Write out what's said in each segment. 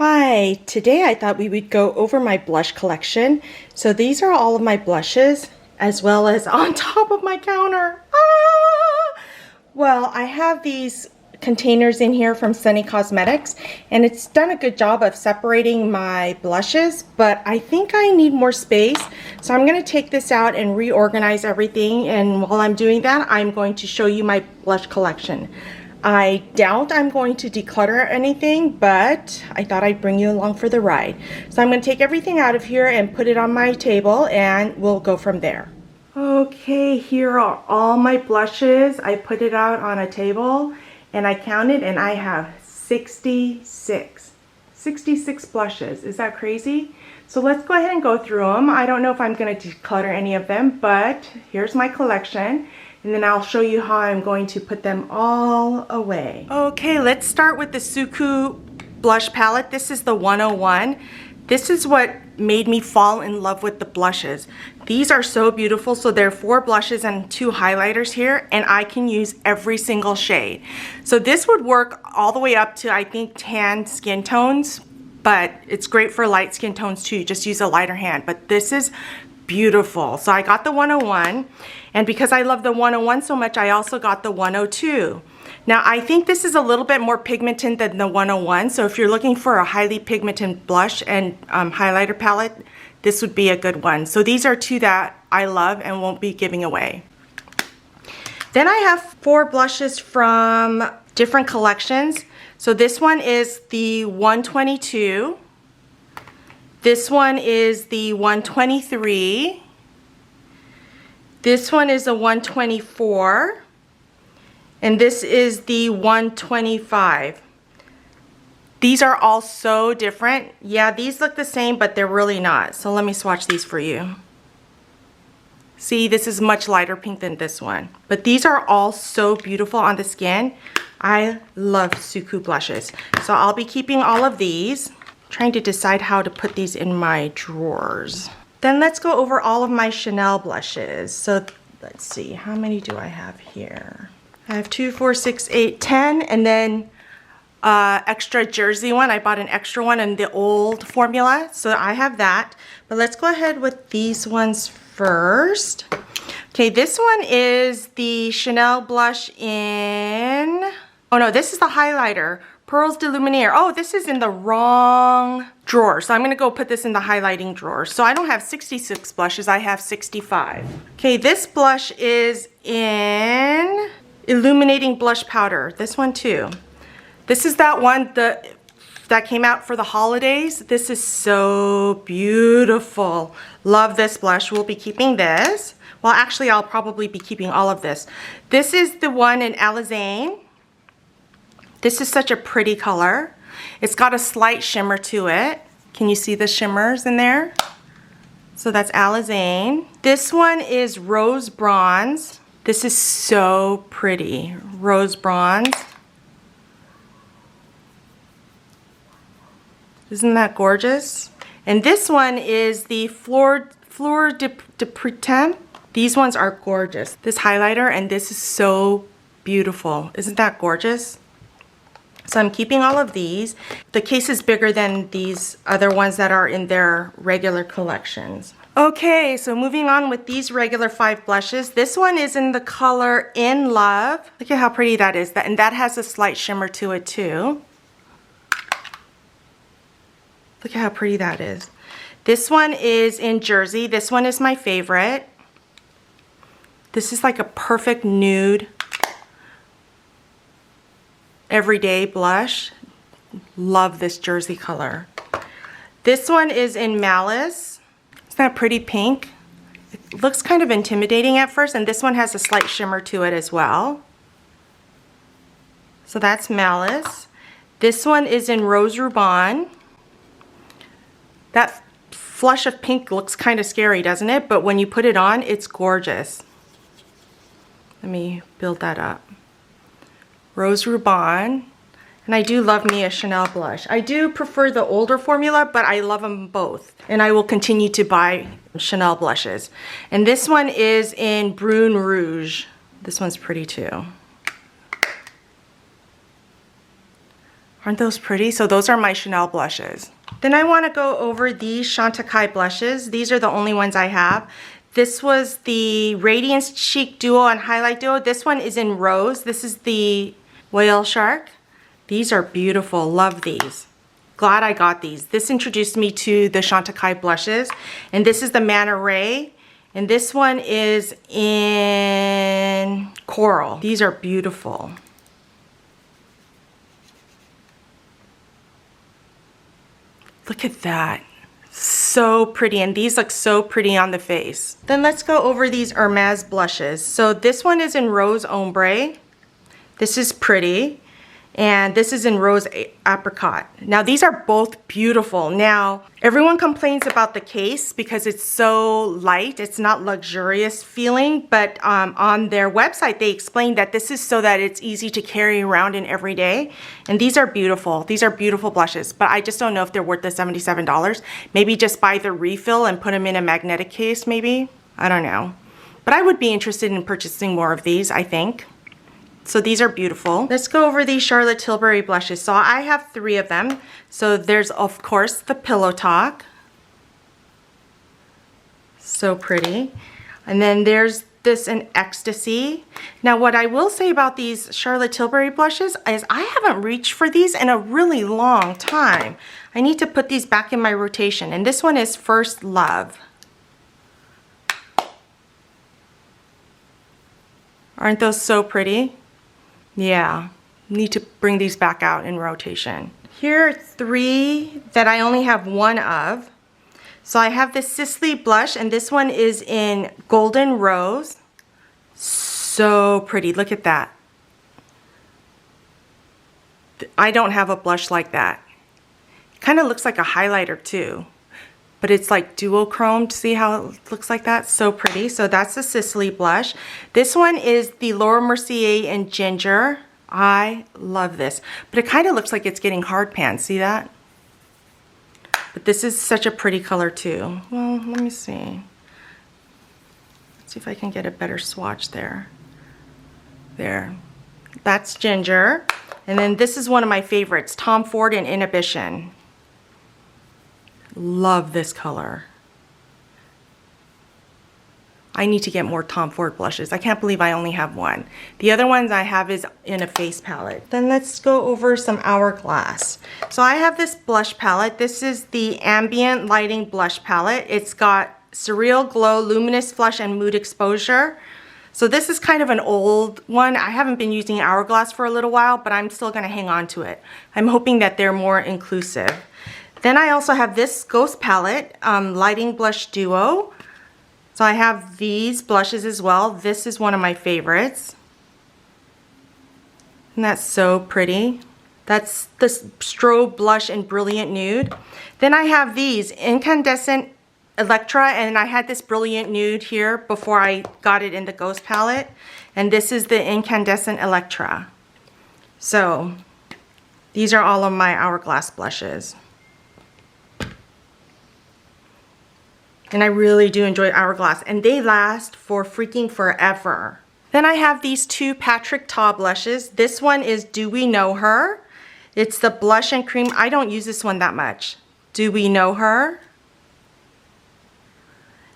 Hi, today I thought we would go over my blush collection. So these are all of my blushes as well as on top of my counter. Well, I have these containers in here from Sunny Cosmetics and it's done a good job of separating my blushes, but I think I need more space. So I'm going to take this out and reorganize everything, and while I'm doing that, I'm going to show you my blush collection. I doubt I'm going to declutter anything, but I thought I'd bring you along for the ride. So I'm going to take everything out of here and put it on my table and we'll go from there. Okay, here are all my blushes. I put it out on a table and I counted and I have 66 blushes. Is that crazy? So let's go ahead and go through them. I don't know if I'm going to declutter any of them, but here's my collection. And then I'll show you how I'm going to put them all away. Okay, let's start with the Suku blush palette. This is the 101. This is what made me fall in love with the blushes. These are so beautiful. So there are 4 blushes and 2 highlighters here, and I can use every single shade. So this would work all the way up to, I think, tan skin tones, but it's great for light skin tones too. Just use a lighter hand. But this is beautiful. So I got the 101, and because I love the 101 so much, I also got the 102. Now I think this is a little bit more pigmented than the 101, so if you're looking for a highly pigmented blush and highlighter palette, this would be a good one. So these are 2 that I love and won't be giving away. Then I have 4 blushes from different collections. So this one is the 122. This one is the 123. This one is a 124. And this is the 125. These are all so different. Yeah, these look the same, but they're really not. So let me swatch these for you. See, this is much lighter pink than this one. But these are all so beautiful on the skin. I love Suku blushes. So I'll be keeping all of these. Trying to decide how to put these in my drawers. Then let's go over all of my Chanel blushes. So let's see, how many do I have here? I have 2, 4, 6, 8, 10, and then extra jersey one. I bought an extra one in the old formula, so I have that. But let's go ahead with these ones first. Okay, this one is the Chanel blush in, oh no, this is the highlighter. Pearls de Luminaire. Oh, this is in the wrong drawer. So I'm going to go put this in the highlighting drawer. So I don't have 66 blushes. I have 65. Okay, this blush is in Illuminating Blush Powder. This one too. This is that one that came out for the holidays. This is so beautiful. Love this blush. We'll be keeping this. Well, actually, I'll probably be keeping all of this. This is the one in Alizane. This is such a pretty color. It's got a slight shimmer to it. Can you see the shimmers in there? So that's Alizane. This one is Rose Bronze. This is so pretty. Rose Bronze. Isn't that gorgeous? And this one is the Fleur de Printemps. These ones are gorgeous. This highlighter, and this is so beautiful. Isn't that gorgeous? So I'm keeping all of these. The case is bigger than these other ones that are in their regular collections. Okay, so moving on with these regular 5 blushes. This one is in the color In Love. Look at how pretty that is. And that has a slight shimmer to it too. Look at how pretty that is. This one is in Jersey. This one is my favorite. This is like a perfect nude everyday blush. Love this Jersey color. This one is in Malice. Isn't that pretty pink? It looks kind of intimidating at first, and this one has a slight shimmer to it as well. So that's Malice. This one is in Rose Ruban. That flush of pink looks kind of scary, doesn't it? But when you put it on, it's gorgeous. Let me build that up. Rose Ruban. And I do love me a Chanel blush. I do prefer the older formula, but I love them both. And I will continue to buy Chanel blushes. And this one is in Brune Rouge. This one's pretty too. Aren't those pretty? So those are my Chanel blushes. Then I want to go over these Chantecaille blushes. These are the only ones I have. This was the Radiance Chic Duo and Highlight Duo. This one is in rose. This is the Whale Shark. These are beautiful. Love these. Glad I got these. This introduced me to the Chantecaille blushes. And this is the Manta Ray. And this one is in coral. These are beautiful. Look at that. So pretty, and these look so pretty on the face. Then let's go over these Hermes blushes. So this one is in Rose Ombre. This is pretty. And this is in Rose Apricot. Now these are both beautiful. Now everyone complains about the case because it's so light, it's not luxurious feeling, but on their website they explain that this is so that it's easy to carry around in every day. And these are beautiful. These are beautiful blushes, but I just don't know if they're worth the $77. Maybe just buy the refill and put them in a magnetic case maybe. I don't know. But I would be interested in purchasing more of these, I think. So these are beautiful. Let's go over these Charlotte Tilbury blushes. So I have 3 of them. So there's, of course, the Pillow Talk. So pretty. And then there's this in Ecstasy. Now what I will say about these Charlotte Tilbury blushes is I haven't reached for these in a really long time. I need to put these back in my rotation. And this one is First Love. Aren't those so pretty? Yeah, need to bring these back out in rotation. Here are 3 that I only have 1 of. So I have this Sisley blush, and this one is in Golden Rose. So pretty, look at that. I don't have a blush like that. It kind of looks like a highlighter too, but it's like duochromed. See how it looks like that? So pretty. So that's the Sisley blush. This one is the Laura Mercier in Ginger. I love this, but it kind of looks like it's getting hard pan. See that? But this is such a pretty color too. Well, let me see. Let's see if I can get a better swatch there. There. That's Ginger. And then this is one of my favorites, Tom Ford in Inhibition. Love this color. I need to get more Tom Ford blushes. I can't believe I only have 1. The other ones I have is in a face palette. Then let's go over some Hourglass. So I have this blush palette. This is the Ambient Lighting Blush Palette. It's got Surreal Glow, Luminous Flush, and Mood Exposure. So this is kind of an old one. I haven't been using Hourglass for a little while, but I'm still gonna hang on to it. I'm hoping that they're more inclusive. Then I also have this Ghost Palette, Lighting Blush Duo. So I have these blushes as well. This is one of my favorites. And that's so pretty. That's the Strobe Blush in Brilliant Nude. Then I have these Incandescent Electra, and I had this Brilliant Nude here before I got it in the Ghost palette. And this is the Incandescent Electra. So these are all of my Hourglass blushes. And I really do enjoy Hourglass, and they last for freaking forever. Then I have these 2 Patrick Ta blushes. This one is Do We Know Her? It's the Blush and Cream. I don't use this one that much. Do We Know Her?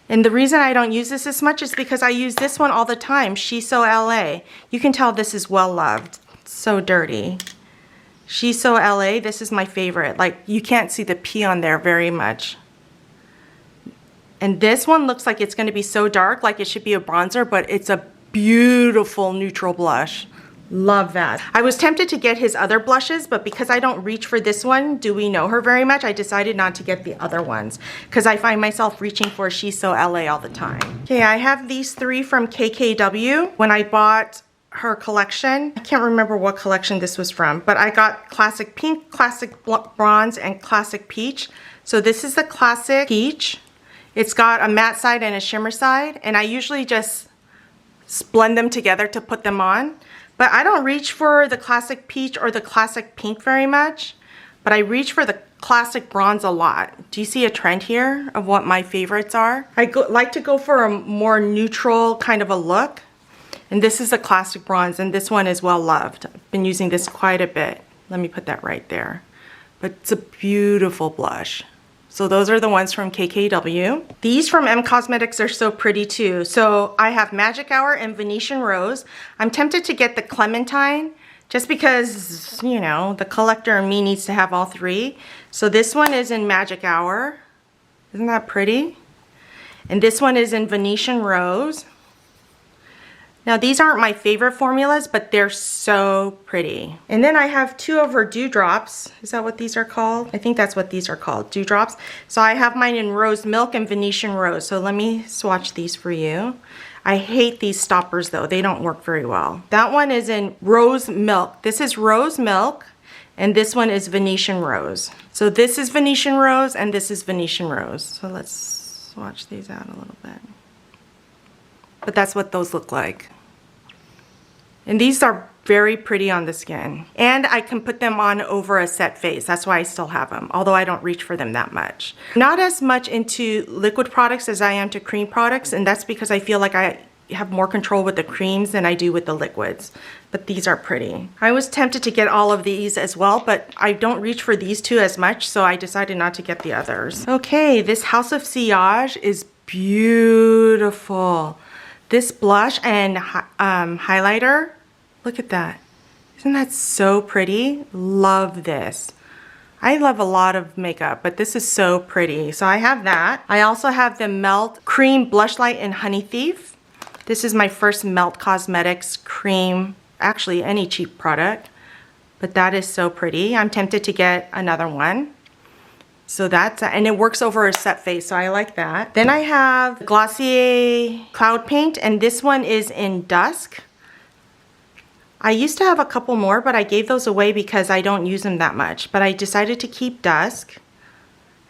And the reason I don't use this as much is because I use this one all the time, She's So LA. You can tell this is well loved. It's so dirty. She's So LA, this is my favorite. Like, you can't see the P on there very much. And this one looks like it's going to be so dark, like it should be a bronzer, but it's a beautiful neutral blush. Love that. I was tempted to get his other blushes, but because I don't reach for this one, Do We Know Her, very much, I decided not to get the other ones because I find myself reaching for She's So LA all the time. Okay, I have these 3 from KKW. When I bought her collection, I can't remember what collection this was from, but I got Classic Pink, Classic Bronze, and Classic Peach. So this is the Classic Peach. It's got a matte side and a shimmer side, and I usually just blend them together to put them on. But I don't reach for the Classic Peach or the Classic Pink very much, but I reach for the Classic Bronze a lot. Do you see a trend here of what my favorites are? I like to go for a more neutral kind of a look, and this is a Classic Bronze, and this one is well loved. I've been using this quite a bit. Let me put that right there. But it's a beautiful blush. So those are the ones from KKW. These from M Cosmetics are so pretty too. So I have Magic Hour and Venetian Rose. I'm tempted to get the Clementine just because, you know, the collector in me needs to have all three. So this one is in Magic Hour. Isn't that pretty? And this one is in Venetian Rose. Now these aren't my favorite formulas, but they're so pretty. And then I have two of her dewdrops. Is that what these are called? I think that's what these are called, dewdrops. So I have mine in Rose Milk and Venetian Rose. So let me swatch these for you. I hate these stoppers though. They don't work very well. That one is in Rose Milk. This is Rose Milk and this one is Venetian Rose. So this is Venetian Rose and this is Venetian Rose. So let's swatch these out a little bit. But that's what those look like. And these are very pretty on the skin. And I can put them on over a set face. That's why I still have them, although I don't reach for them that much. Not as much into liquid products as I am to cream products, and that's because I feel like I have more control with the creams than I do with the liquids. But these are pretty. I was tempted to get all of these as well, but I don't reach for these two as much, so I decided not to get the others. Okay, this House of Sillage is beautiful. This blush and highlighter, look at that. Isn't that so pretty? Love this. I love a lot of makeup, but this is so pretty. So I have that. I also have the Melt Cream Blush Light in Honey Thief. This is my first Melt Cosmetics cream, actually any cheap product, but that is so pretty. I'm tempted to get another one. So that's, and it works over a set face, so I like that. Then I have Glossier Cloud Paint, and this one is in Dusk. I used to have a couple more, but I gave those away because I don't use them that much. But I decided to keep Dusk.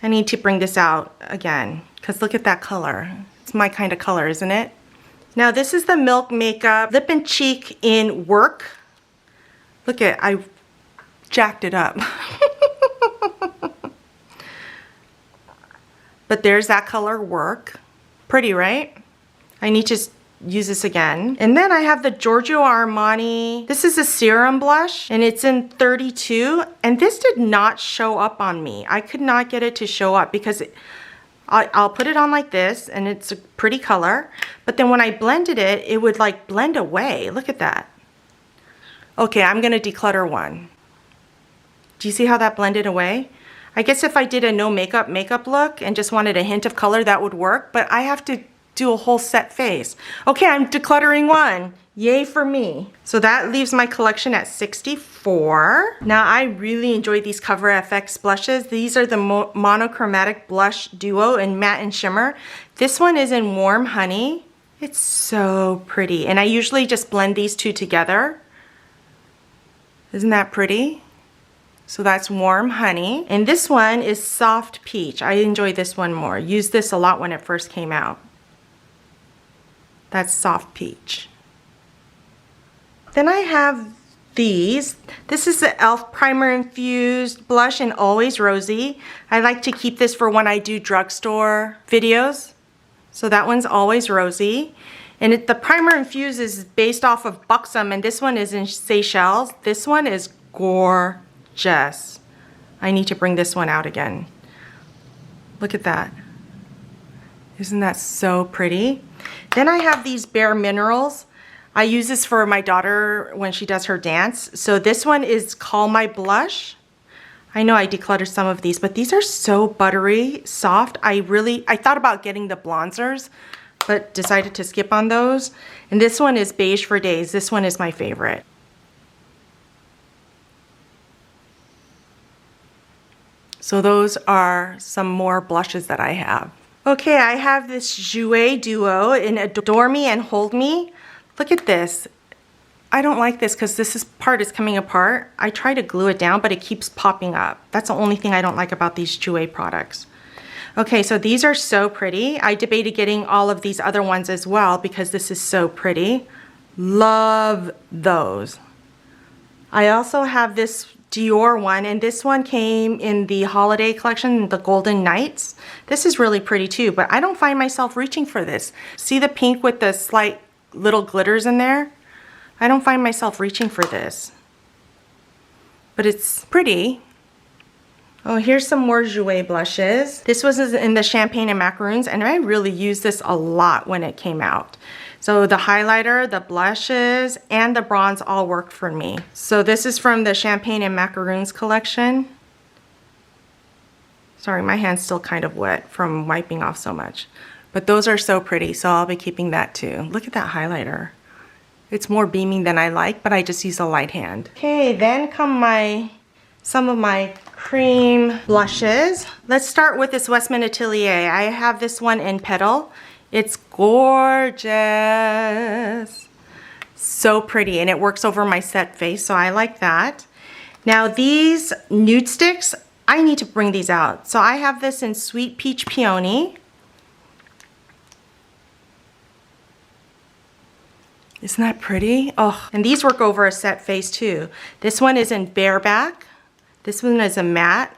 I need to bring this out again, because look at that color. It's my kind of color, isn't it? Now this is the Milk Makeup Lip and Cheek in Work. Look at, I jacked it up. But there's that color Work. Pretty, right? I need to use this again. And then I have the Giorgio Armani. This is a serum blush and it's in 32. And this did not show up on me. I could not get it to show up because I'll put it on like this and it's a pretty color. But then when I blended it, it would like blend away. Look at that. Okay, I'm gonna declutter one. Do you see how that blended away? I guess if I did a no makeup look and just wanted a hint of color, that would work, but I have to do a whole set face. Okay, I'm decluttering one. Yay for me. So that leaves my collection at 64. Now I really enjoy these Cover FX blushes. These are the monochromatic blush duo in matte and shimmer. This one is in Warm Honey. It's so pretty. And I usually just blend these two together. Isn't that pretty? So that's Warm Honey. And this one is Soft Peach. I enjoy this one more. Used this a lot when it first came out. That's Soft Peach. Then I have these. This is the e.l.f. Primer Infused Blush in Always Rosy. I like to keep this for when I do drugstore videos. So that one's Always Rosy. And the Primer Infused is based off of Buxom, and this one is in Seychelles. This one is gorgeous. I need to bring this one out again. Look at that. Isn't that so pretty? Then I have these Bare Minerals. I use this for my daughter when she does her dance. So this one is Call My Blush. I know I decluttered some of these, but these are so buttery, soft. I thought about getting the bronzers, but decided to skip on those. And this one is Beige for Days. This one is my favorite. So those are some more blushes that I have. Okay, I have this Jouer Duo in Adore Me and Hold Me. Look at this. I don't like this because this part is coming apart. I try to glue it down, but it keeps popping up. That's the only thing I don't like about these Jouer products. Okay, so these are so pretty. I debated getting all of these other ones as well because this is so pretty. Love those. I also have this Dior one, and this one came in the holiday collection, the Golden Nights. This is really pretty too, but I don't find myself reaching for this. See the pink with the slight little glitters in there? I don't find myself reaching for this. but it's pretty. Oh, here's some more Jouer blushes. This was in the Champagne and Macaroons, and I really used this a lot when it came out. So the highlighter, the blushes, and the bronze all worked for me. So this is from the Champagne and Macaroons collection. Sorry, my hand's still kind of wet from wiping off so much. But those are so pretty, so I'll be keeping that too. Look at that highlighter. It's more beaming than I like, but I just use a light hand. Okay, then come some of my cream blushes. Let's start with this Westman Atelier. I have this one in Petal. It's gorgeous. So pretty, and it works over my set face, so I like that. Now these nude sticks, I need to bring these out. So I have this in Sweet Peach Peony. Isn't that pretty? Oh, and these work over a set face too. This one is in Bareback. This one is a matte.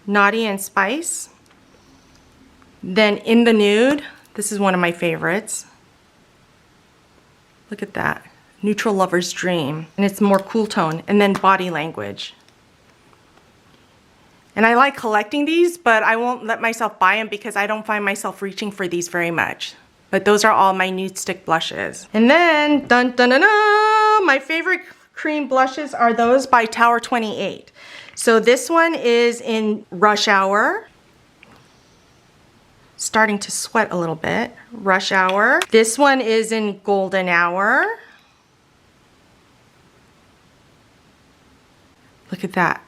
Naughty and Spice. Then in the Nude, this is one of my favorites. Look at that. Neutral Lover's Dream. And it's more cool tone. And then Body Language. And I like collecting these, but I won't let myself buy them because I don't find myself reaching for these very much. But those are all my nude stick blushes. And then, dun dun dun dun, my favorite cream blushes are those by Tower 28. So this one is in Rush Hour. Starting to sweat a little bit. Rush Hour. This one is in Golden Hour. Look at that.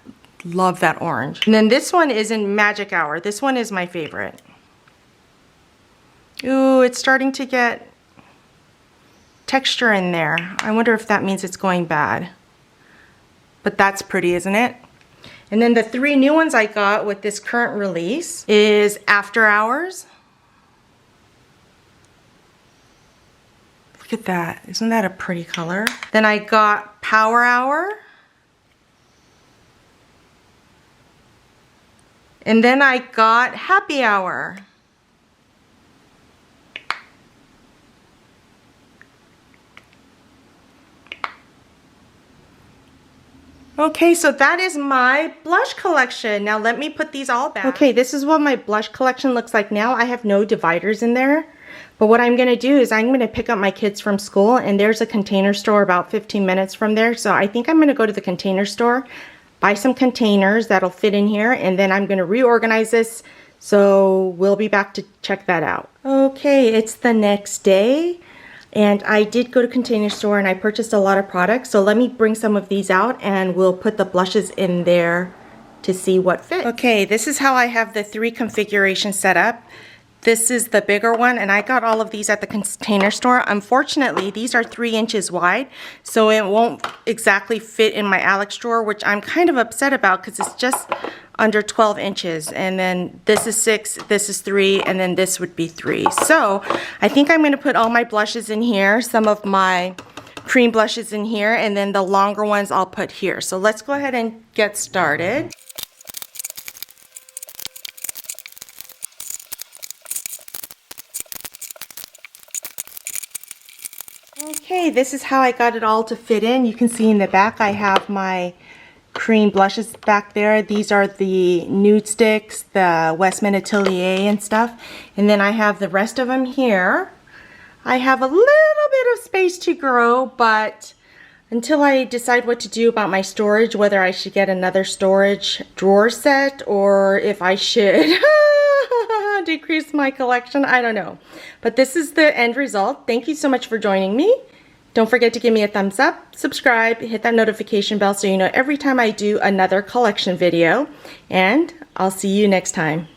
Love that orange. And then this one is in Magic Hour. This one is my favorite. Ooh, it's starting to get texture in there. I wonder if that means it's going bad. But that's pretty, isn't it? And then the three new ones I got with this current release is After Hours. Look at that. Isn't that a pretty color? Then I got Power Hour. And then I got Happy Hour. Okay, so that is my blush collection. Now let me put these all back. Okay, this is what my blush collection looks like now. I have no dividers in there. But what I'm going to do is I'm going to pick up my kids from school, and there's a Container Store about 15 minutes from there. So I think I'm going to go to the Container Store, buy some containers that'll fit in here, and then I'm going to reorganize this. So we'll be back to check that out. Okay, it's the next day. And I did go to Container Store and I purchased a lot of products. So let me bring some of these out and we'll put the blushes in there to see what fits. Okay, this is how I have the three configurations set up. This is the bigger one, and I got all of these at the Container Store. Unfortunately, these are 3 inches wide, so it won't exactly fit in my Alex drawer, which I'm kind of upset about because it's just under 12 inches. And then this is 6, this is 3, and then this would be 3. So I think I'm going to put all my blushes in here, some of my cream blushes in here, and then the longer ones I'll put here. So let's go ahead and get started. Okay, this is how I got it all to fit in. You can see in the back I have my cream blushes back there. These are the nude sticks, the Westman Atelier and stuff. And then I have the rest of them here. I have a little bit of space to grow, but until I decide what to do about my storage, whether I should get another storage drawer set or if I should decrease my collection, I don't know. But this is the end result. Thank you so much for joining me. Don't forget to give me a thumbs up, subscribe, hit that notification bell so you know every time I do another collection video. And I'll see you next time.